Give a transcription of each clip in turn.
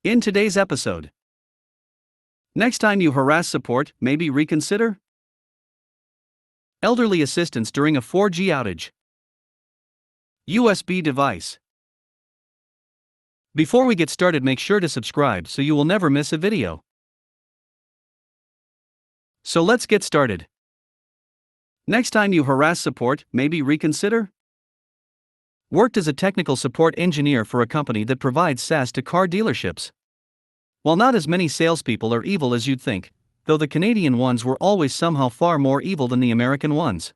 In today's episode, next time you harass support, maybe reconsider? Elderly assistance during a 4G outage. USB device. Before we get started, make sure to subscribe so you will never miss a video. So let's get started. Next time you harass support, maybe reconsider? Worked as a technical support engineer for a company that provides SaaS to car dealerships. While not as many salespeople are evil as you'd think, though the Canadian ones were always somehow far more evil than the American ones.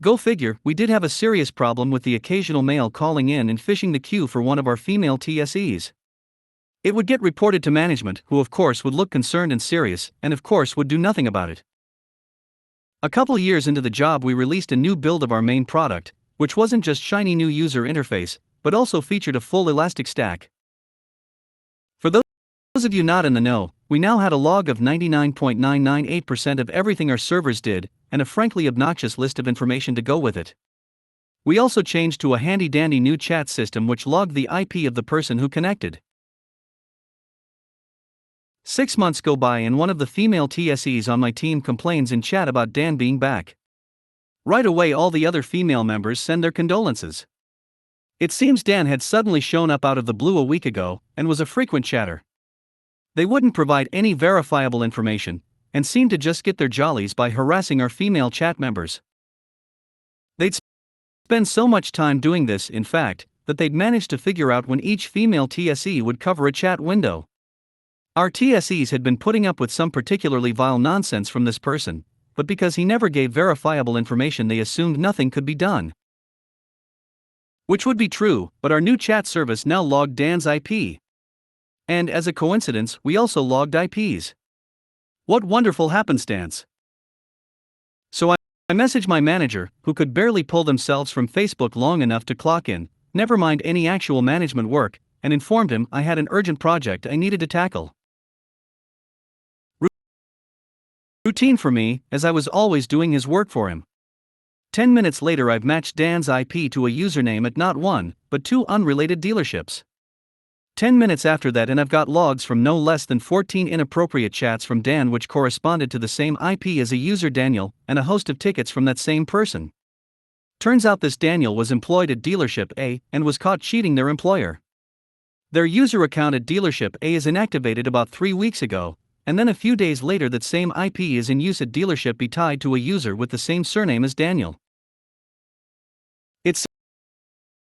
Go figure, we did have a serious problem with the occasional male calling in and fishing the queue for one of our female TSEs. It would get reported to management, who of course would look concerned and serious, and of course would do nothing about it. A couple years into the job, we released a new build of our main product, which wasn't just shiny new user interface, but also featured a full elastic stack. For those of you not in the know, we now had a log of 99.998% of everything our servers did, and a frankly obnoxious list of information to go with it. We also changed to a handy-dandy new chat system which logged the IP of the person who connected. 6 months go by and one of the female TSEs on my team complains in chat about Dan being back. Right away all the other female members send their condolences. It seems Dan had suddenly shown up out of the blue a week ago, and was a frequent chatter. They wouldn't provide any verifiable information, and seemed to just get their jollies by harassing our female chat members. They'd spend so much time doing this, in fact, that they'd managed to figure out when each female TSE would cover a chat window. Our TSEs had been putting up with some particularly vile nonsense from this person, but because he never gave verifiable information they assumed nothing could be done. Which would be true, but our new chat service now logged Dan's IP. And as a coincidence, we also logged IPs. What wonderful happenstance. So I messaged my manager, who could barely pull themselves from Facebook long enough to clock in, never mind any actual management work, and informed him I had an urgent project I needed to tackle. Routine for me, as I was always doing his work for him. 10 minutes later I've matched Dan's IP to a username at not one, but 2 unrelated dealerships. 10 minutes after that and I've got logs from no less than 14 inappropriate chats from Dan which corresponded to the same IP as a user Daniel, and a host of tickets from that same person. Turns out this Daniel was employed at dealership A, and was caught cheating their employer. Their user account at dealership A is inactivated about 3 weeks ago, and then a few days later that same IP is in use at dealership B tied to a user with the same surname as Daniel. It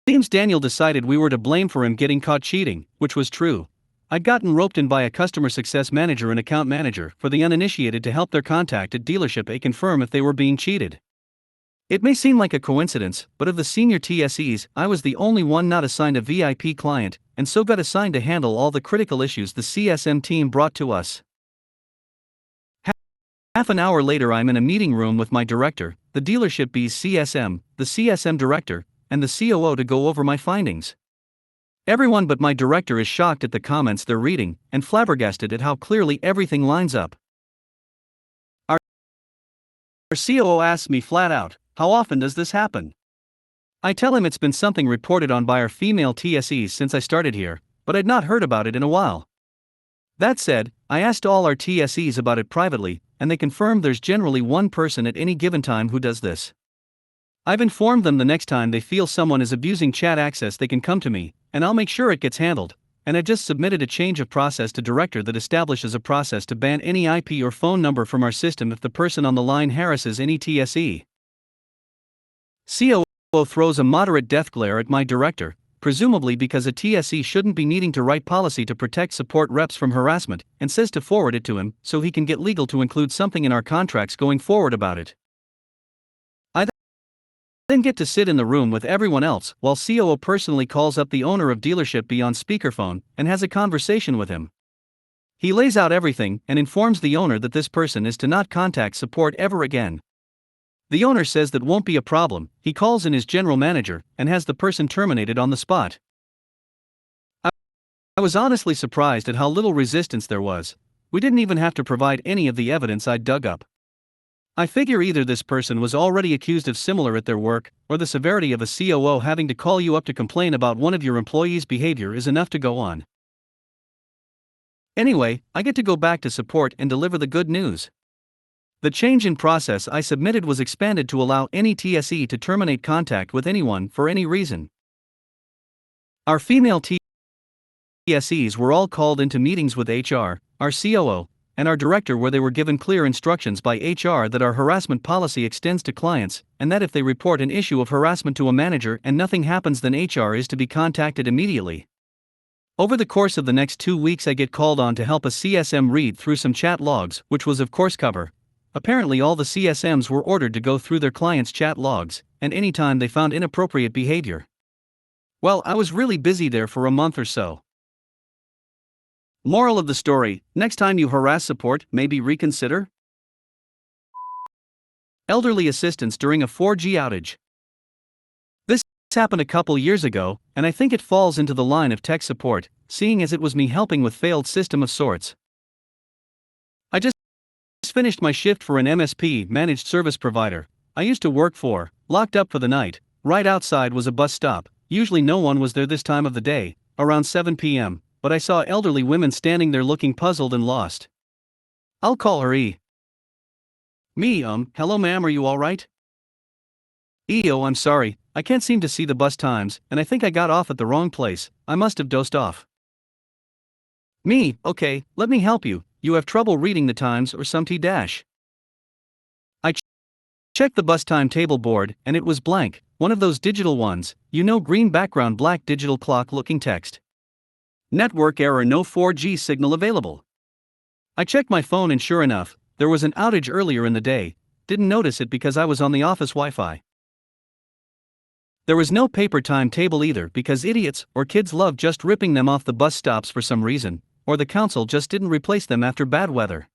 seems Daniel decided we were to blame for him getting caught cheating, which was true. I'd gotten roped in by a customer success manager and account manager for the uninitiated to help their contact at dealership A confirm if they were being cheated. It may seem like a coincidence, but of the senior TSEs, I was the only one not assigned a VIP client, and so got assigned to handle all the critical issues the CSM team brought to us. Half an hour later I'm in a meeting room with my director, the dealership B's CSM, the CSM director, and the COO to go over my findings. Everyone but my director is shocked at the comments they're reading, and flabbergasted at how clearly everything lines up. Our COO asks me flat out, how often does this happen? I tell him it's been something reported on by our female TSEs since I started here, but I'd not heard about it in a while. That said, I asked all our TSEs about it privately, and they confirmed there's generally one person at any given time who does this. I've informed them the next time they feel someone is abusing chat access they can come to me, and I'll make sure it gets handled, and I just submitted a change of process to director that establishes a process to ban any IP or phone number from our system if the person on the line harasses any TSE. COO throws a moderate death glare at my director, presumably because a TSE shouldn't be needing to write policy to protect support reps from harassment, and says to forward it to him so he can get legal to include something in our contracts going forward about it. I then get to sit in the room with everyone else while COO personally calls up the owner of dealership B on speakerphone and has a conversation with him. He lays out everything and informs the owner that this person is to not contact support ever again. The owner says that won't be a problem. He calls in his general manager and has the person terminated on the spot. I was honestly surprised at how little resistance there was. We didn't even have to provide any of the evidence I'd dug up. I figure either this person was already accused of similar at their work, or the severity of a COO having to call you up to complain about one of your employees' behavior is enough to go on. Anyway, I get to go back to support and deliver the good news. The change in process I submitted was expanded to allow any TSE to terminate contact with anyone for any reason. Our female TSEs were all called into meetings with HR, our COO, and our director, where they were given clear instructions by HR that our harassment policy extends to clients, and that if they report an issue of harassment to a manager and nothing happens, then HR is to be contacted immediately. Over the course of the next 2 weeks, I get called on to help a CSM read through some chat logs, which was of course cover. Apparently all the CSMs were ordered to go through their clients' chat logs, and anytime they found inappropriate behavior. Well, I was really busy there for a month or so. Moral of the story: next time you harass support, maybe reconsider. Elderly assistance during a 4G outage. This happened a couple years ago, and I think it falls into the line of tech support, seeing as it was me helping with failed system of sorts. I just finished my shift for an MSP, managed service provider, I used to work for, locked up for the night. Right outside was a bus stop. Usually no one was there this time of the day, around 7 p.m., but I saw elderly women standing there looking puzzled and lost. I'll call her E. Me, hello ma'am, are you alright? Oh, I'm sorry, I can't seem to see the bus times, and I think I got off at the wrong place, I must have dozed off. Me, okay, let me help you, you have trouble reading the times or some T-dash. I checked the bus timetable board, and it was blank, one of those digital ones, green background, black digital clock looking text. Network error, no 4G signal available. I checked my phone and sure enough, there was an outage earlier in the day, didn't notice it because I was on the office Wi-Fi. There was no paper timetable either because idiots or kids love just ripping them off the bus stops for some reason, or the council just didn't replace them after bad weather.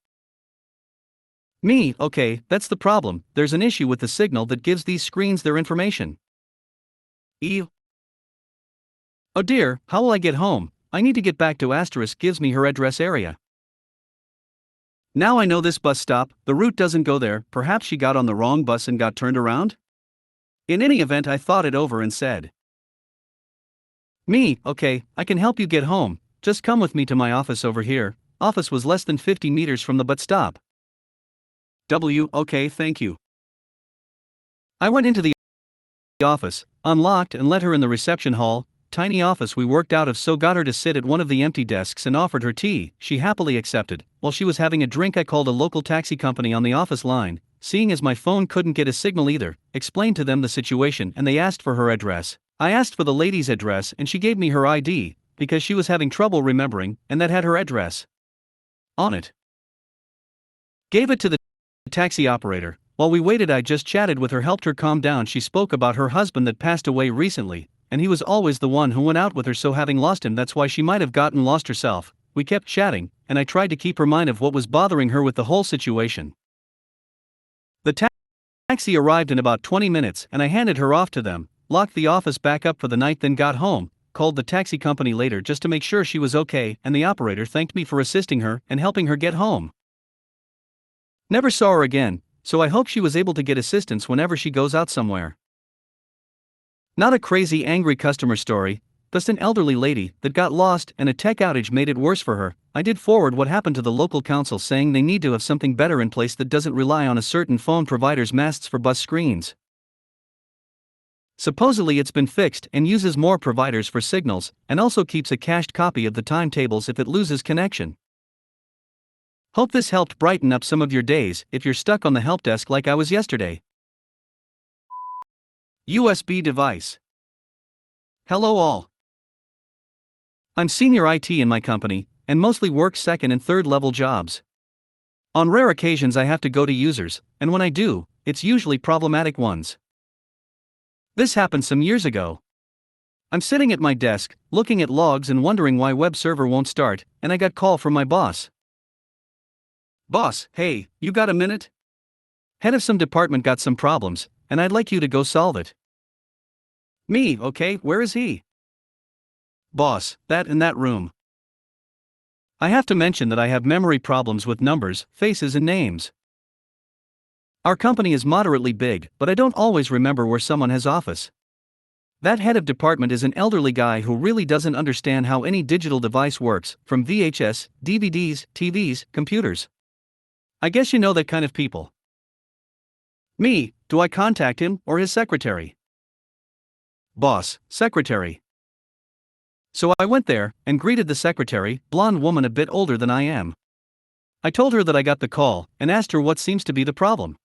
Me, okay, that's the problem, there's an issue with the signal that gives these screens their information. Oh dear, how will I get home? I need to get back to *, gives me her address area. Now I know this bus stop, the route doesn't go there, perhaps she got on the wrong bus and got turned around? In any event, I thought it over and said, Me, okay, I can help you get home, just come with me to my office over here. Office was less than 50 meters from the bus stop. Okay, thank you. I went into the office, unlocked and let her in the reception hall. Tiny office we worked out of, so got her to sit at one of the empty desks and offered her tea. She happily accepted. While she was having a drink, I called a local taxi company on the office line, seeing as my phone couldn't get a signal either, explained to them the situation and they asked for her address. I asked for the lady's address and she gave me her ID, because she was having trouble remembering, and that had her address on it. Gave it to the taxi operator. While we waited, I just chatted with her, helped her calm down. She spoke about her husband that passed away recently, and he was always the one who went out with her, so having lost him, that's why she might have gotten lost herself. We kept chatting, and I tried to keep her mind of what was bothering her with the whole situation. The taxi arrived in about 20 minutes and I handed her off to them, locked the office back up for the night, then got home, called the taxi company later just to make sure she was okay, and the operator thanked me for assisting her and helping her get home. Never saw her again, so I hope she was able to get assistance whenever she goes out somewhere. Not a crazy angry customer story, just an elderly lady that got lost and a tech outage made it worse for her. I did forward what happened to the local council, saying they need to have something better in place that doesn't rely on a certain phone provider's masts for bus screens. Supposedly it's been fixed and uses more providers for signals, and also keeps a cached copy of the timetables if it loses connection. Hope this helped brighten up some of your days if you're stuck on the help desk like I was yesterday. USB device. Hello all. I'm senior IT in my company, and mostly work second and third level jobs. On rare occasions I have to go to users, and when I do, it's usually problematic ones. This happened some years ago. I'm sitting at my desk, looking at logs and wondering why web server won't start, and I got call from my boss. Boss, hey, you got a minute? Head of some department got some problems, and I'd like you to go solve it. Me, okay, where is he? Boss, that in that room. I have to mention that I have memory problems with numbers, faces and names. Our company is moderately big, but I don't always remember where someone has office. That head of department is an elderly guy who really doesn't understand how any digital device works, from VHS, DVDs, TVs, computers. I guess you know that kind of people. Me, do I contact him or his secretary? Boss, secretary. So I went there and greeted the secretary, blonde woman a bit older than I am. I told her that I got the call and asked her what seems to be the problem.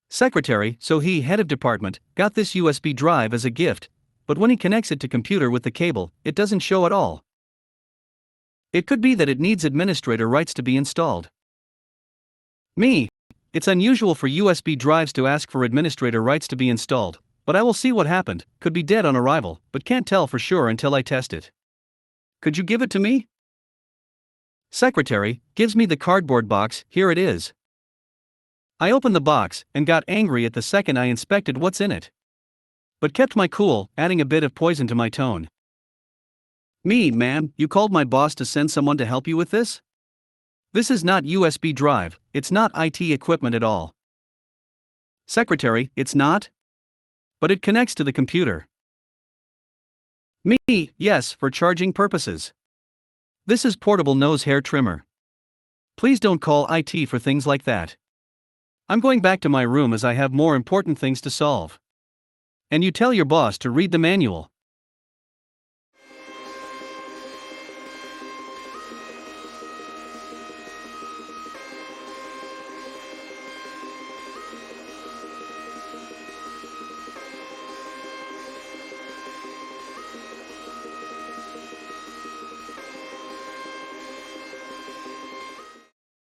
Secretary, so he, head of department, got this USB drive as a gift, but when he connects it to computer with the cable, it doesn't show at all. It could be that it needs administrator rights to be installed. Me, it's unusual for USB drives to ask for administrator rights to be installed, but I will see what happened. Could be dead on arrival, but can't tell for sure until I test it. Could you give it to me? Secretary gives me the cardboard box. Here it is. I opened the box and got angry at the second I inspected what's in it, but kept my cool, adding a bit of poison to my tone. Me, ma'am, you called my boss to send someone to help you with this? This is not USB drive, it's not IT equipment at all. Secretary, it's not? But it connects to the computer. Me, yes, for charging purposes. This is portable nose hair trimmer. Please don't call IT for things like that. I'm going back to my room as I have more important things to solve. And you tell your boss to read the manual.